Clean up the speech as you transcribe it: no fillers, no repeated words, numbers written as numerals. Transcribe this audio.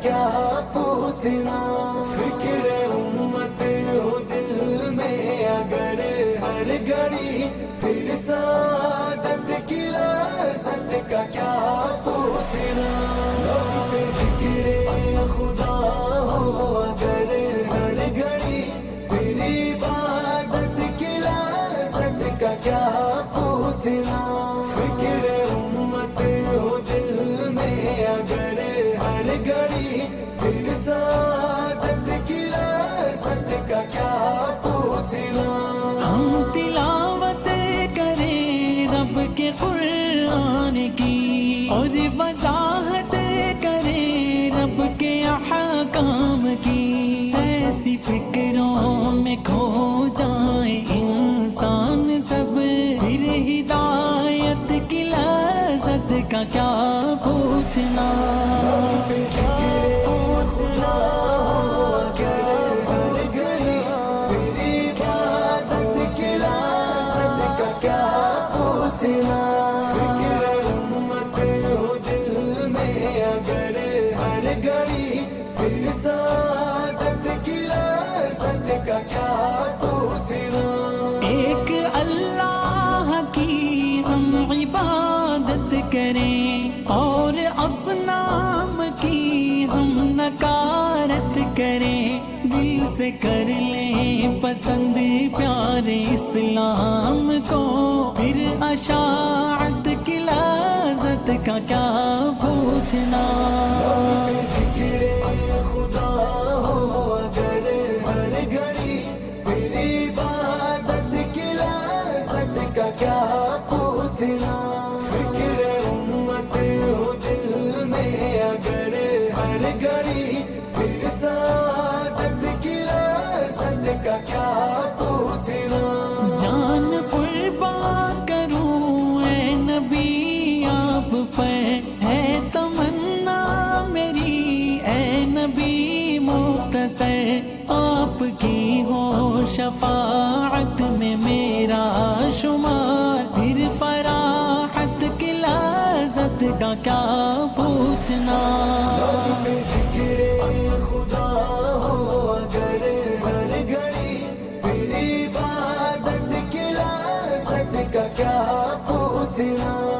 کیا پوچھنا، فکر امت ہو دل میں اگر ہر گھڑی، پھر سعادت کی لذت کا کیا پوچھنا، ذکر خدا ہو اگر ہر گھڑی، پھر عبادت کی لذت کا کیا پوچھنا، فکر امت ہو دل میں اگر ہر گھڑی، پھر سعادت کی لذت کا کیا پوچھنا۔ ہم تلاوت کریں رب کے قرآن کی، اور وضاحت کریں رب کے احکام کی، ایسی فکروں میں کھو جائے انسان سب، پھر ہدایت کی لذت کا کیا پوچھنا، پوچھنا اگر ہر گھڑی، پھر عبادت کی لذت کا کیا پوچھنا، فکر امت ہو دل میں اگر ہر گھڑی، پھر سعادت کی لذت کا کیا پوچھنا۔ ایک اللہ کی ہم عبادت کریں، اور اصنام کی ہم نکارت کریں، دل سے کر لیں پسند پیار اسلام کو، پھر اشاعت کی لذت کا کیا پوچھنا، ذکر خدا ہو اگر ہر گھڑی، پھر عبادت کی لذت کا کیا پوچھنا، فکر امت ہو دل میں اگر ہر گھڑی، پھر سعادت کی لذت کا کیا پوچھنا۔ جان قربان کروں اے نبی آپ پر، ہے تمنا میری اے نبی مختصر، آپ کی ہو شفاعت میں میرا شمار، پھر فراحت کی لذت کا کیا پوچھنا، ذکر خدا ہو اگر ہر گھڑی، پھر عبادت کی لذت کا کیا پوچھنا۔